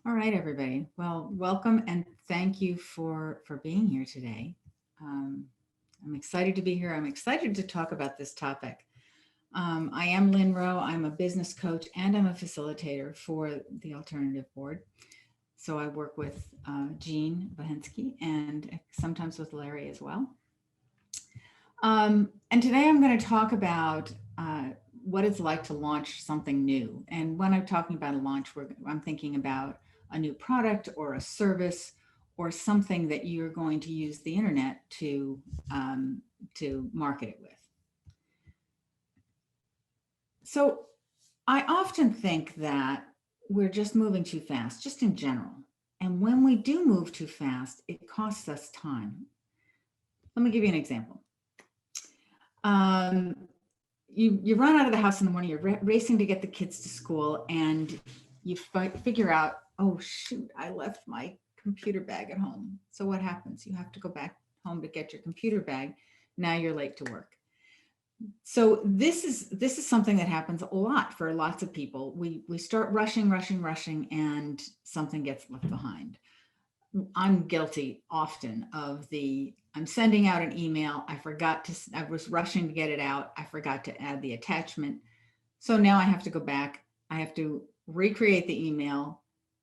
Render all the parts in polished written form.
All right, everybody. Well, welcome and thank you for being here today. Um, I'm excited to be here. I'm excited to talk about this topic. I am Lynn Rowe. I'm a business coach and I'm a facilitator for the Alternative Board. So I work with Jean Vahensky and sometimes with Larry as well. And today I'm going to talk about what it's like to launch something new. And when I'm talking about a launch, I'm thinking about a new product or a service or something that you're going to use the internet to market it with. So I often think that we're just moving too fast, just in general. And when we do move too fast, it costs us time. Let me give you an example. Um, you run out of the house in the morning, you're racing to get the kids to school, and you figure out, oh shoot, I left my computer bag at home. So what happens? You have to go back home to get your computer bag. Now you're late to work. So this is something that happens a lot for lots of people. We start rushing, and something gets left behind. I'm guilty often of I'm sending out an email. I was rushing to get it out. I forgot to add the attachment. So now I have to go back. I have to recreate the email,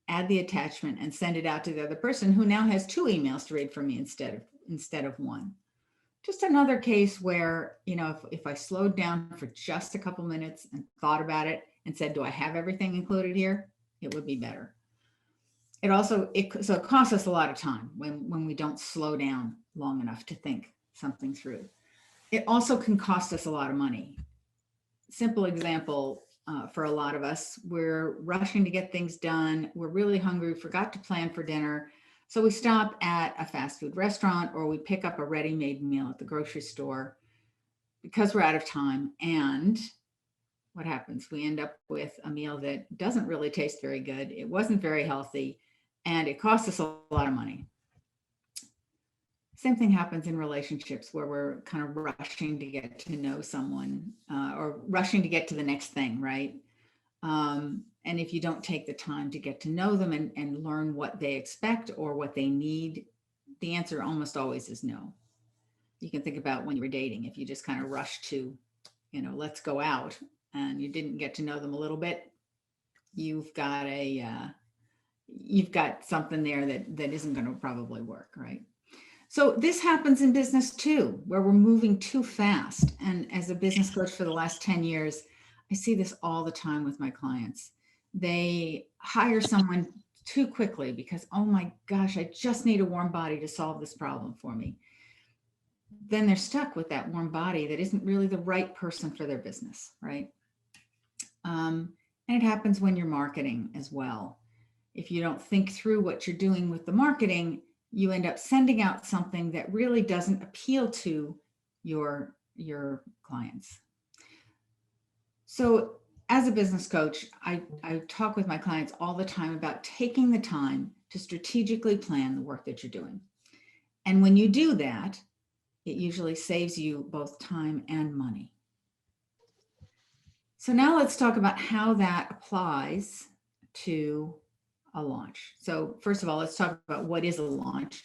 add the attachment, and send it out to the other person who now has two emails to read from me instead of one. Just another case where, if I slowed down for just a couple minutes and thought about it and said, do I have everything included here? It would be better. So it costs us a lot of time when we don't slow down long enough to think something through. It also can cost us a lot of money. Simple example, for a lot of us, we're rushing to get things done. We're really hungry, forgot to plan for dinner. So we stop at a fast food restaurant or we pick up a ready-made meal at the grocery store because we're out of time. And what happens? We end up with a meal that doesn't really taste very good. It wasn't very healthy, and it costs us a lot of money. Same thing happens in relationships where we're kind of rushing to get to know someone or rushing to get to the next thing, right? And if you don't take the time to get to know them and learn what they expect or what they need, the answer almost always is no. You can think about when you were dating, if you just kind of rush to, let's go out, and you didn't get to know them a little bit, you've got something there that isn't going to probably work, right? So this happens in business too, where we're moving too fast. And as a business coach for the last 10 years, I see this all the time with my clients. They hire someone too quickly because, oh my gosh, I just need a warm body to solve this problem for me. Then they're stuck with that warm body that isn't really the right person for their business, right? And it happens when you're marketing as well. If you don't think through what you're doing with the marketing, you end up sending out something that really doesn't appeal to your clients. So as a business coach, I talk with my clients all the time about taking the time to strategically plan the work that you're doing. And when you do that, it usually saves you both time and money. So now let's talk about how that applies to a launch. So first of all, let's talk about what is a launch.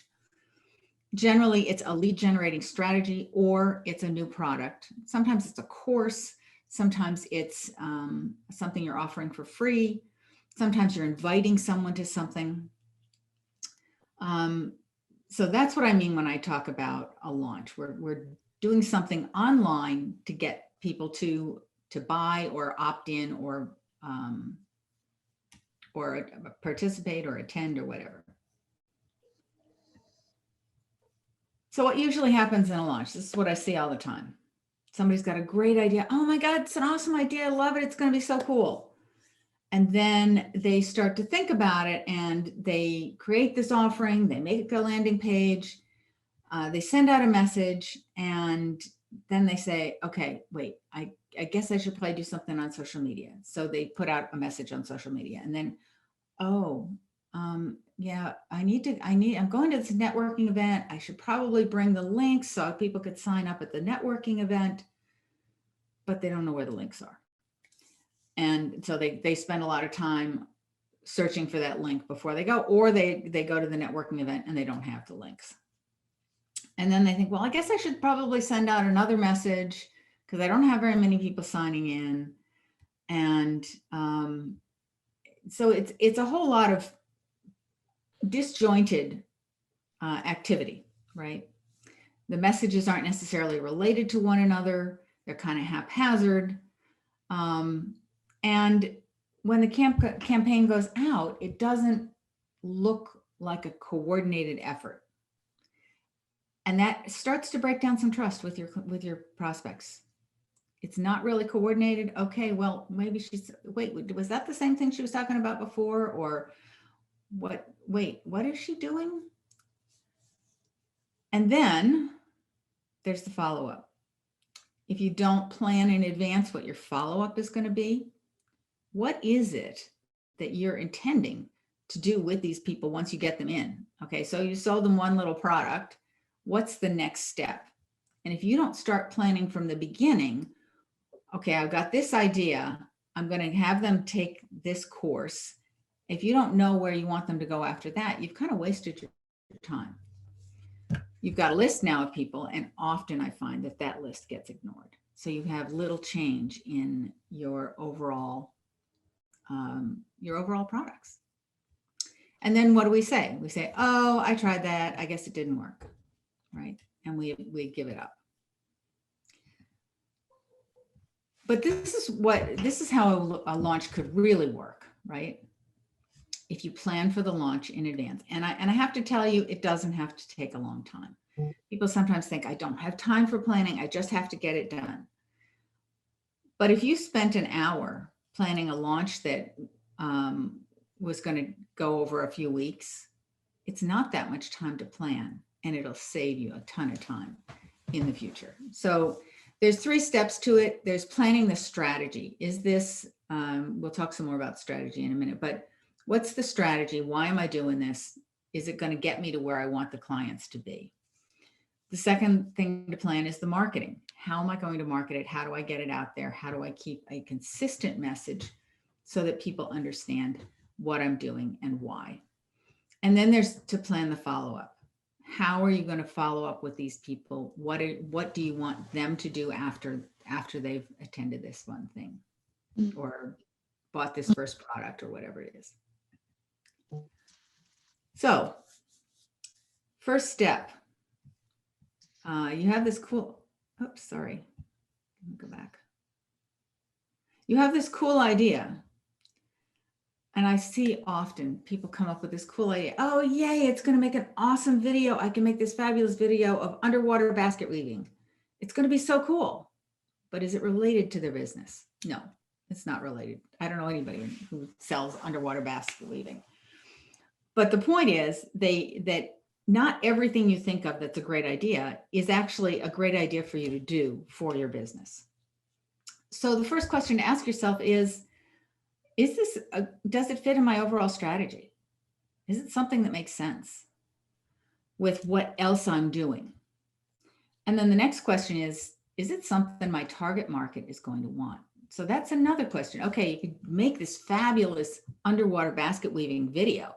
Generally, it's a lead generating strategy or it's a new product. Sometimes it's a course. Sometimes it's something you're offering for free. Sometimes you're inviting someone to something. So that's what I mean when I talk about a launch. We're doing something online to get people to buy or opt in or participate or attend or whatever. So what usually happens in a launch, this is what I see all the time. Somebody's got a great idea. Oh my God, it's an awesome idea. I love it. It's going to be so cool. And then they start to think about it and they create this offering. They make a landing page. They send out a message and then they say, okay, wait, I guess I should probably do something on social media. So they put out a message on social media and then, yeah, I'm going to this networking event. I should probably bring the links so people could sign up at the networking event, but they don't know where the links are. And so they spend a lot of time searching for that link before they go, or they go to the networking event and they don't have the links. And then they think, well, I guess I should probably send out another message because I don't have very many people signing in. And so it's a whole lot of disjointed activity, right? The messages aren't necessarily related to one another. They're kind of haphazard. And when the campaign goes out, it doesn't look like a coordinated effort. And that starts to break down some trust with your prospects. It's not really coordinated. Okay, well, maybe wait, was that the same thing she was talking about before? Or what is she doing? And then there's the follow-up. If you don't plan in advance what your follow-up is going to be, what is it that you're intending to do with these people once you get them in? Okay, so you sold them one little product. What's the next step? And if you don't start planning from the beginning, okay, I've got this idea. I'm going to have them take this course. If you don't know where you want them to go after that, you've kind of wasted your time. You've got a list now of people, and often I find that list gets ignored. So you have little change in your overall products. And then what do we say? We say, oh, I tried that. I guess it didn't work, right? And we give it up. But this is how a launch could really work, right? If you plan for the launch in advance. And I have to tell you, it doesn't have to take a long time. People sometimes think, I don't have time for planning. I just have to get it done. But if you spent an hour planning a launch that was going to go over a few weeks, it's not that much time to plan, and it'll save you a ton of time in the future. So there's 3 steps to it. There's planning the strategy. Is this, we'll talk some more about strategy in a minute, but what's the strategy? Why am I doing this? Is it going to get me to where I want the clients to be? The second thing to plan is the marketing. How am I going to market it? How do I get it out there? How do I keep a consistent message so that people understand what I'm doing and why? And then there's to plan the follow-up. How are you going to follow up with these people? What do you want them to do after they've attended this one thing or bought this first product or whatever it is? So first step, you have this cool, oops, sorry, let me go back. You have this cool idea. And I see often people come up with this cool idea. Oh, yay, it's going to make an awesome video. I can make this fabulous video of underwater basket weaving. It's going to be so cool. But is it related to their business? No, it's not related. I don't know anybody who sells underwater basket weaving. But the point is that not everything you think of that's a great idea is actually a great idea for you to do for your business. So the first question to ask yourself is this, does it fit in my overall strategy? Is it something that makes sense with what else I'm doing? And then the next question is it something my target market is going to want? So that's another question. Okay, you could make this fabulous underwater basket weaving video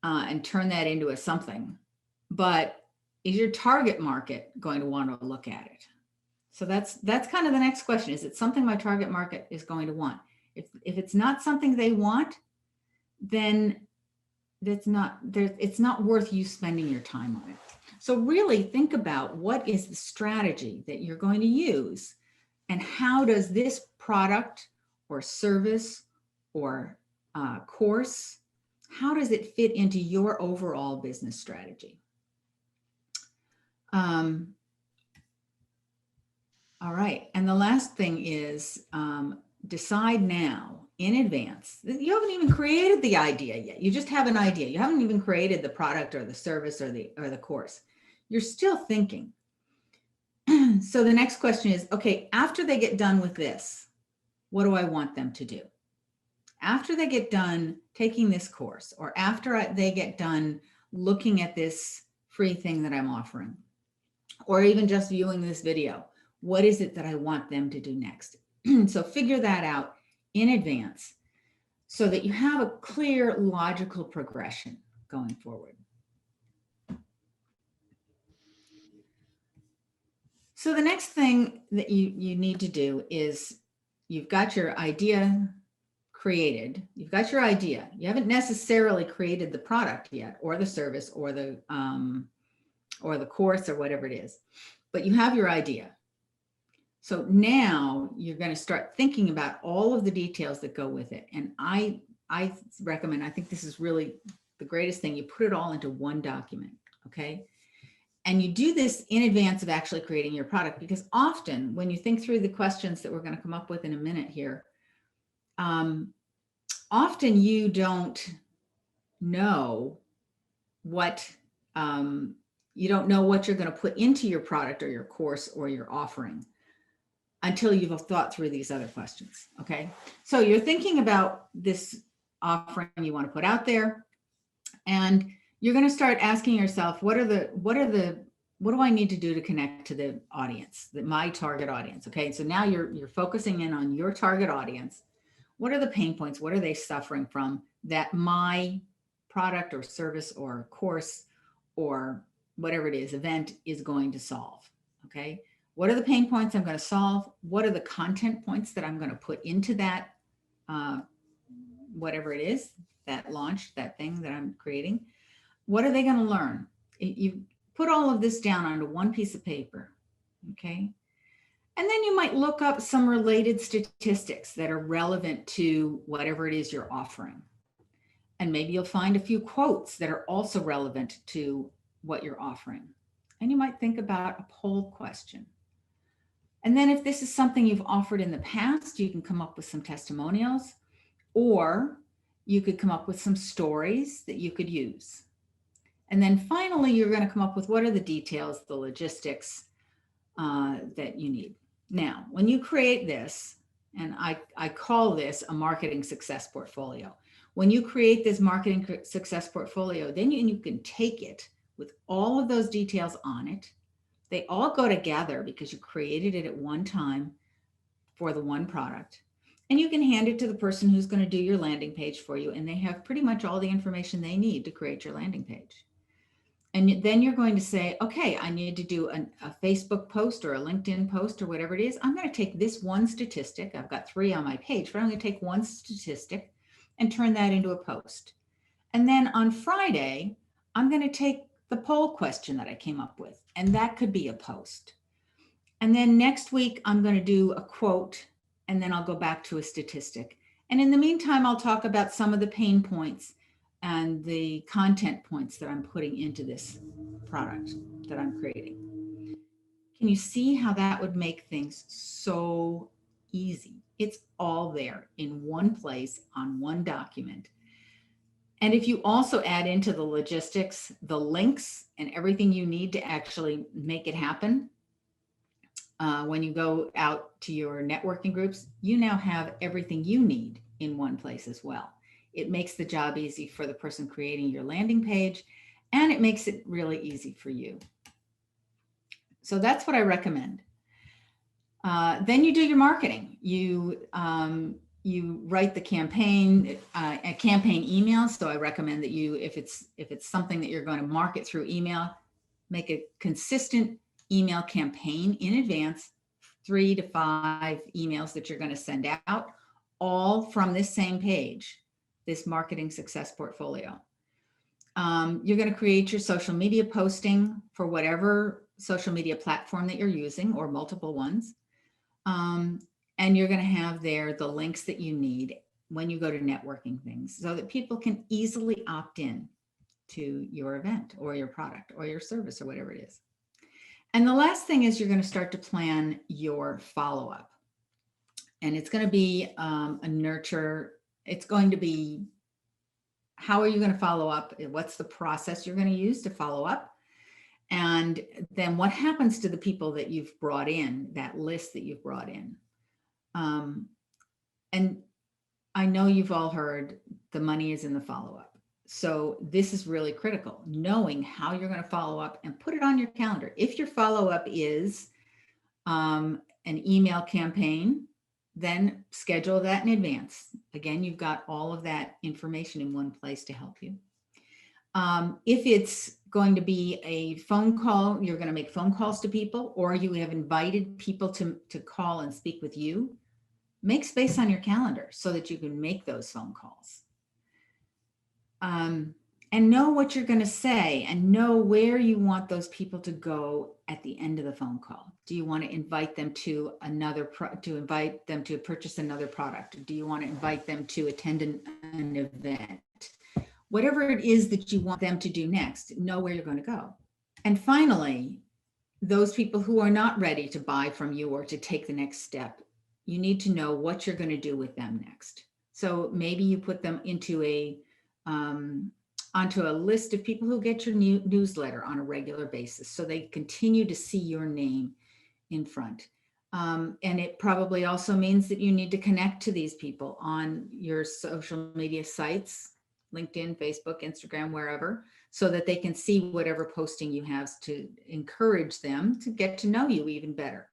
and turn that into a something, but is your target market going to want to look at it? So that's kind of the next question. Is it something my target market is going to want? If it's not something they want, then it's not worth you spending your time on it. So really think about what is the strategy that you're going to use, and how does this product or service or course, how does it fit into your overall business strategy? All right, and the last thing is decide now in advance. You haven't even created the idea yet. You just have an idea. You haven't even created the product or the service or the course. You're still thinking. So the next question is, okay, after they get done with this, what do I want them to do? After they get done taking this course, or after they get done looking at this free thing that I'm offering, or even just viewing this video, what is it that I want them to do next? So figure that out in advance so that you have a clear, logical progression going forward. So the next thing that you need to do is you've got your idea created. You've got your idea. You haven't necessarily created the product yet, or the service, or the course, or whatever it is, but you have your idea. So now you're going to start thinking about all of the details that go with it. And I recommend, I think this is really the greatest thing, you put it all into one document, okay? And you do this in advance of actually creating your product, because often when you think through the questions that we're going to come up with in a minute here, often you don't know what you don't know what you're going to put into your product or your course or your offering until you've thought through these other questions. Okay, so you're thinking about this offering you want to put out there, and you're going to start asking yourself, what do I need to do to connect to the audience, my target audience? Okay, so now you're focusing in on your target audience. What are the pain points? What are they suffering from that my product or service or course or whatever it is, event is going to solve? Okay, what are the pain points I'm going to solve? What are the content points that I'm going to put into that, whatever it is, that launch, that thing that I'm creating? What are they going to learn? You put all of this down onto one piece of paper, okay? And then you might look up some related statistics that are relevant to whatever it is you're offering. And maybe you'll find a few quotes that are also relevant to what you're offering. And you might think about a poll question. And then if this is something you've offered in the past, you can come up with some testimonials, or you could come up with some stories that you could use. And then finally, you're going to come up with what are the details, the logistics that you need. Now, when you create this, and I call this a marketing success portfolio. When you create this marketing success portfolio, then you can take it with all of those details on it. They all go together because you created it at one time for the one product. And you can hand it to the person who's going to do your landing page for you, and they have pretty much all the information they need to create your landing page. And then you're going to say, okay, I need to do a Facebook post or a LinkedIn post or whatever it is. I'm going to take this one statistic. I've got 3 on my page, but I'm going to take one statistic and turn that into a post. And then on Friday, I'm going to take the poll question that I came up with, and that could be a post. And then next week, I'm going to do a quote, and then I'll go back to a statistic. And in the meantime, I'll talk about some of the pain points and the content points that I'm putting into this product that I'm creating. Can you see how that would make things so easy? It's all there in one place on one document. And if you also add into the logistics, the links and everything you need to actually make it happen, when you go out to your networking groups, you now have everything you need in one place as well. It makes the job easy for the person creating your landing page, and it makes it really easy for you. So that's what I recommend. Then you do your marketing. You write the campaign, a campaign email. So I recommend that you, if it's something that you're going to market through email, make a consistent email campaign in advance, 3 to 5 emails that you're going to send out, all from this same page, this marketing success portfolio. You're going to create your social media posting for whatever social media platform that you're using, or multiple ones. And you're going to have there the links that you need when you go to networking things, so that people can easily opt in to your event or your product or your service or whatever it is. And the last thing is you're going to start to plan your follow-up. And it's going to be a nurture. It's going to be, how are you going to follow up? What's the process you're going to use to follow up? And then what happens to the people that you've brought in, that list that you've brought in? And I know you've all heard the money is in the follow-up. So this is really critical, knowing how you're going to follow up and put it on your calendar. If your follow-up is an email campaign, then schedule that in advance. Again, you've got all of that information in one place to help you. If it's going to be a phone call, you're going to make phone calls to people, or you have invited people to call and speak with you, make space on your calendar so that you can make those phone calls. And know what you're going to say and know where you want those people to go at the end of the phone call. Do you want to invite them to invite them to purchase another product? Do you want to invite them to attend an event? Whatever it is that you want them to do next, know where you're going to go. And finally, those people who are not ready to buy from you or to take the next step, you need to know what you're going to do with them next. So maybe you put them into onto a list of people who get your newsletter on a regular basis, so they continue to see your name in front. And it probably also means that you need to connect to these people on your social media sites, LinkedIn, Facebook, Instagram, wherever, so that they can see whatever posting you have to encourage them to get to know you even better.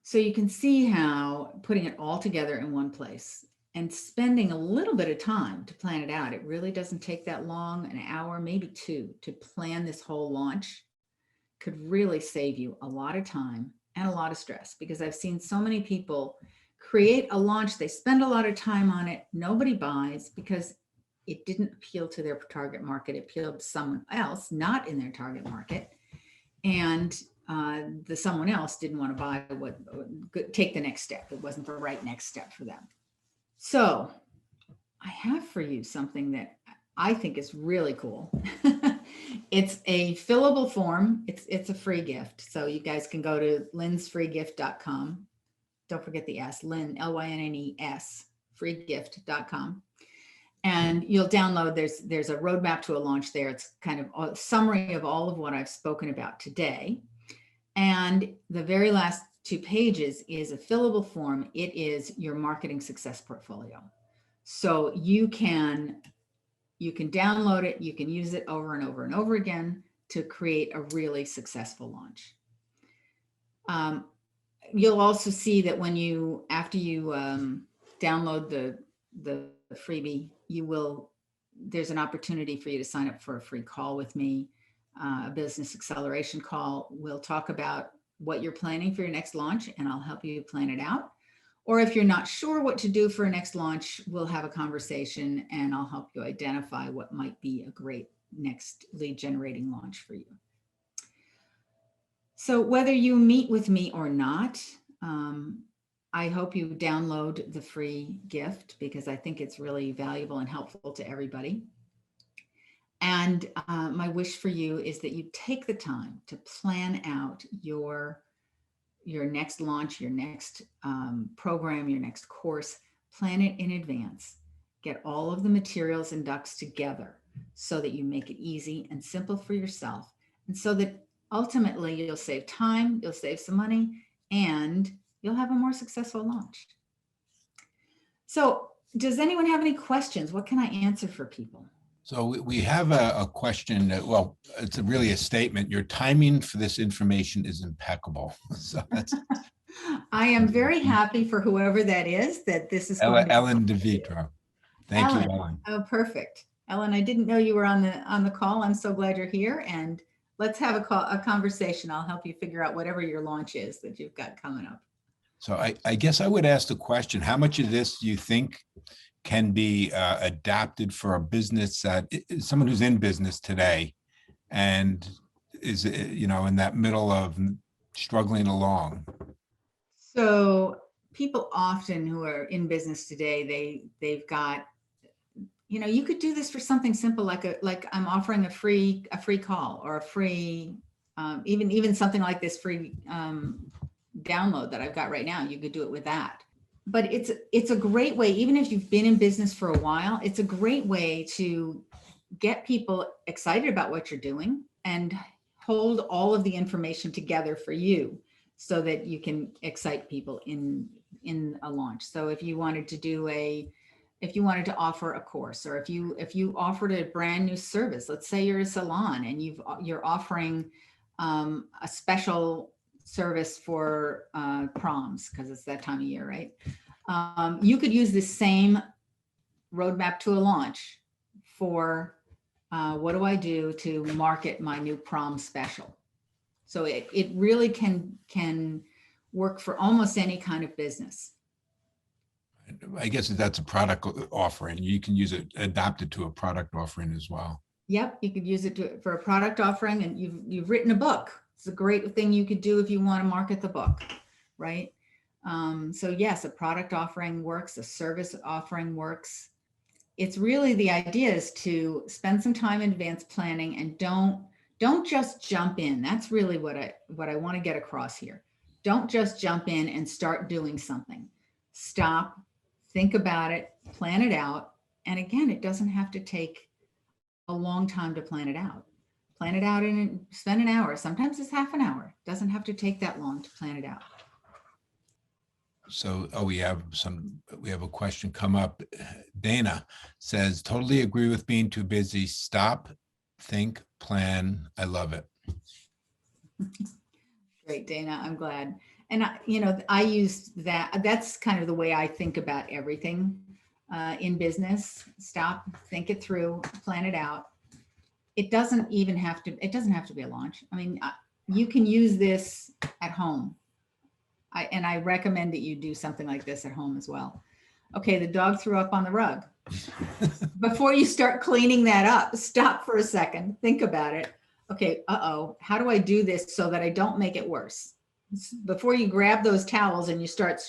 So you can see how putting it all together in one place and spending a little bit of time to plan it out. It really doesn't take that long, an hour, maybe two, to plan this whole launch could really save you a lot of time and a lot of stress, because I've seen so many people create a launch, they spend a lot of time on it, nobody buys because it didn't appeal to their target market. It appealed to someone else, not in their target market. And the someone else didn't want to buy take the next step. It wasn't the right next step for them. So I have for you something that I think is really cool. It's a fillable form. It's a free gift. So you guys can go to lynsfreegift.com. Don't forget the S, Lynn, Lynnes, freegift.com. And you'll download, there's a roadmap to a launch there. It's kind of a summary of all of what I've spoken about today. And the very last 2 pages is a fillable form. It is your marketing success portfolio. So you can download it, you can use it over and over and over again to create a really successful launch. You'll also see that after you download the freebie, there's an opportunity for you to sign up for a free call with me, a business acceleration call. We'll talk about what you're planning for your next launch, and I'll help you plan it out. Or if you're not sure what to do for a next launch, we'll have a conversation and I'll help you identify what might be a great next lead generating launch for you. So whether you meet with me or not, I hope you download the free gift, because I think it's really valuable and helpful to everybody. And my wish for you is that you take the time to plan out your next launch, your next program, your next course. Plan it in advance. Get all of the materials and ducks together so that you make it easy and simple for yourself, and so that ultimately you'll save time, you'll save some money, and you'll have a more successful launch. So does anyone have any questions? What can I answer for people? So we have a question that, well, it's really a statement. Your timing for this information is impeccable. So that's. I am very happy for whoever that is, that this is Ellen DeVitro. Thank you, Ellen. Oh, perfect. Ellen, I didn't know you were on the call. I'm so glad you're here, and let's have a conversation. I'll help you figure out whatever your launch is that you've got coming up. So I guess I would ask the question, how much of this do you think can be adapted for a business that someone who's in business today and is, in that middle of struggling along? So people often who are in business today, they've got, you could do this for something simple, like I'm offering a free call, or a free, even something like this free download that I've got right now. You could do it with that. But it's a great way, even if you've been in business for a while, it's a great way to get people excited about what you're doing and hold all of the information together for you so that you can excite people in a launch. So if you wanted to offer a course, or if you offered a brand new service, let's say you're a salon and you're offering a special service for proms, because it's that time of year, right? You could use the same roadmap to a launch for what do I do to market my new prom special. So it really can work for almost any kind of business. I guess that's a product offering. You can use it, adapt it to a product offering as well. Yep, you could use it for a product offering, and you've written a book. It's a great thing you could do if you want to market the book, right? So yes, a product offering works, a service offering works. It's really, the idea is to spend some time in advanced planning and don't just jump in. That's really what I want to get across here. Don't just jump in and start doing something. Stop, think about it, plan it out. And again, it doesn't have to take a long time to plan it out. Plan it out and spend an hour. Sometimes it's half an hour. It doesn't have to take that long to plan it out. So, we have a question come up. Dana says, totally agree with being too busy. Stop, think, plan. I love it. Great, Dana. I'm glad. And I use that. That's kind of the way I think about everything in business. Stop, think it through, plan it out. It doesn't have to be a launch. I mean, you can use this at home. I recommend that you do something like this at home as well. Okay, the dog threw up on the rug. Before you start cleaning that up, stop for a second, think about it. Okay, how do I do this so that I don't make it worse? Before you grab those towels and you start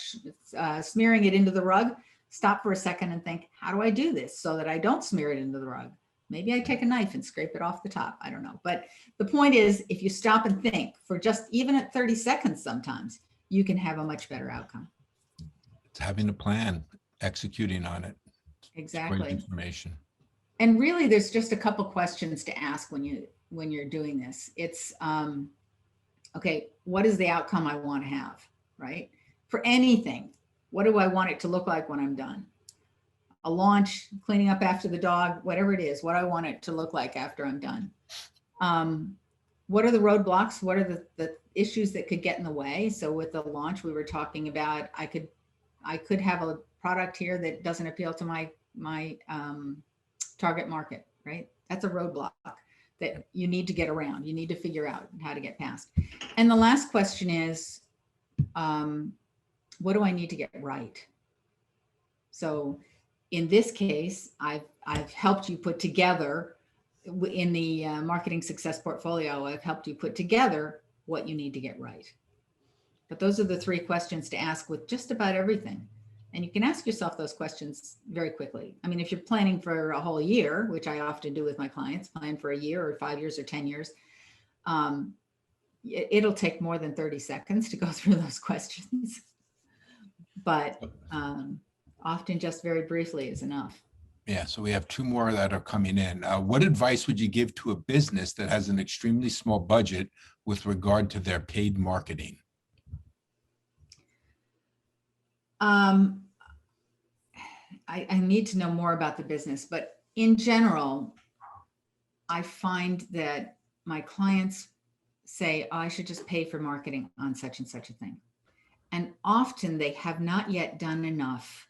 smearing it into the rug, stop for a second and think, how do I do this so that I don't smear it into the rug? Maybe I take a knife and scrape it off the top. I don't know. But the point is, if you stop and think for just even at 30 seconds, sometimes you can have a much better outcome. It's having a plan, executing on it. Exactly. Great information. And really, there's just a couple questions to ask when you're doing this. It's okay, what is the outcome I want to have, right? For anything, what do I want it to look like when I'm done? A launch, cleaning up after the dog, whatever it is, what I want it to look like after I'm done. What are the roadblocks? What are the issues that could get in the way? So with the launch, we were talking about, I could have a product here that doesn't appeal to my target market, right? That's a roadblock that you need to get around. You need to figure out how to get past. And the last question is, what do I need to get right? So in this case, I've helped you put together in the marketing success portfolio, I've helped you put together what you need to get right. But those are the 3 questions to ask with just about everything. And you can ask yourself those questions very quickly. I mean, if you're planning for a whole year, which I often do with my clients, plan for a year or 5 years or 10 years, it'll take more than 30 seconds to go through those questions. But often just very briefly is enough. Yeah, so we have 2 more that are coming in. What advice would you give to a business that has an extremely small budget with regard to their paid marketing? I need to know more about the business, but in general, I find that my clients say, I should just pay for marketing on such and such a thing. And often they have not yet done enough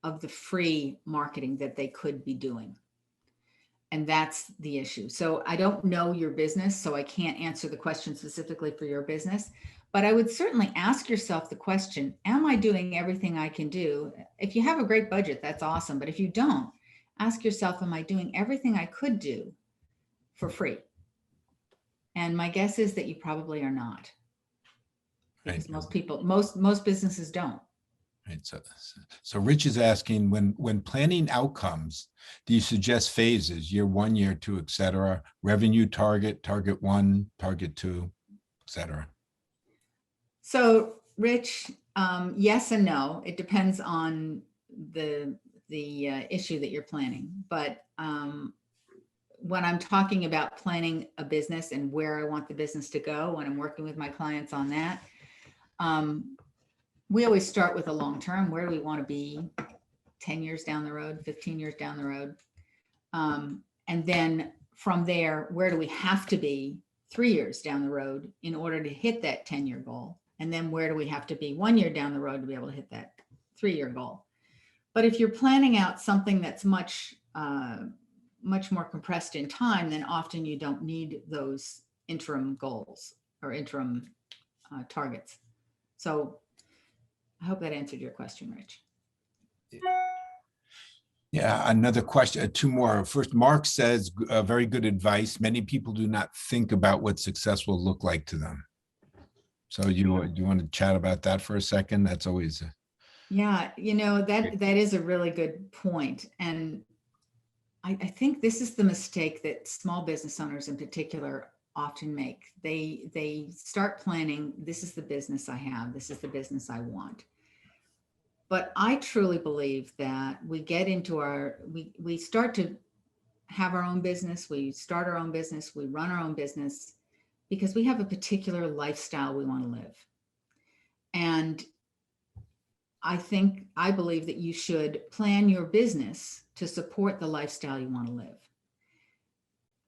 of the free marketing that they could be doing. And that's the issue. So I don't know your business, so I can't answer the question specifically for your business, but I would certainly ask yourself the question, am I doing everything I can do? If you have a great budget, that's awesome. But if you don't, ask yourself, am I doing everything I could do for free? And my guess is that you probably are not. Because most businesses don't. Right. So Rich is asking, when planning outcomes, do you suggest phases, year 1, year 2, et cetera, revenue target 1, target 2, et cetera? So Rich, yes and no. It depends on the issue that you're planning. But when I'm talking about planning a business and where I want the business to go, when I'm working with my clients on that, we always start with a long term. Where do we want to be 10 years down the road, 15 years down the road? And then from there, where do we have to be 3 years down the road in order to hit that 10-year goal? And then where do we have to be 1 year down the road to be able to hit that 3-year goal. But if you're planning out something that's much more compressed in time, then often you don't need those interim goals or interim targets. So I hope that answered your question, Rich. Yeah, another question, two more. First, Mark says, very good advice. Many people do not think about what success will look like to them. So you want to chat about that for a second? That's always Yeah, that is a really good point. And I think this is the mistake that small business owners in particular often make. They start planning, this is the business I have, this is the business I want. But I truly believe that we get into we start to have our own business, we start our own business, we run our own business because we have a particular lifestyle we want to live. And I believe that you should plan your business to support the lifestyle you want to live.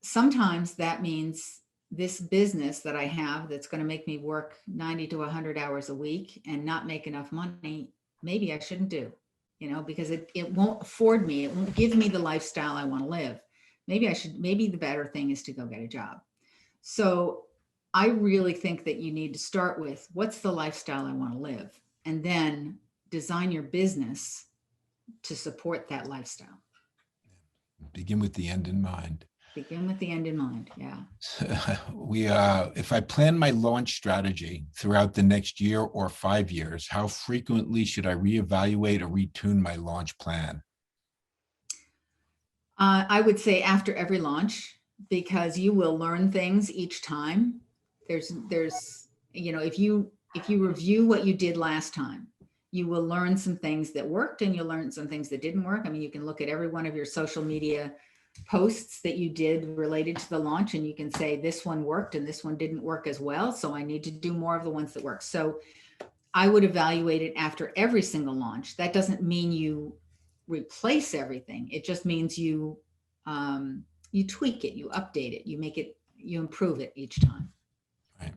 Sometimes that means this business that I have that's going to make me work 90 to 100 hours a week and not make enough money, maybe I shouldn't do, because it won't afford me, it won't give me the lifestyle I want to live. Maybe the better thing is to go get a job. So I really think that you need to start with what's the lifestyle I want to live, and then design your business to support that lifestyle. begin with the end in mind. Begin with the end in mind. Yeah. If I plan my launch strategy throughout the next year or 5 years, how frequently should I reevaluate or retune my launch plan? I would say after every launch, because you will learn things each time. There's, if you review what you did last time, you will learn some things that worked and you'll learn some things that didn't work. I mean, you can look at every one of your social media posts that you did related to the launch, and you can say this one worked and this one didn't work as well, so I need to do more of the ones that work. So I would evaluate it after every single launch. That doesn't mean you replace everything. It just means you tweak it, you update it, you improve it each time. Right.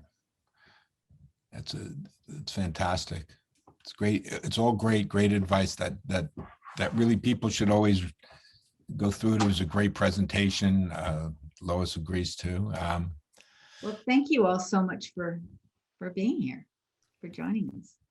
It's fantastic. It's great. It's all great advice that really people should always go through. It was a great presentation. Lois agrees too. Well, thank you all so much for being here, for joining us.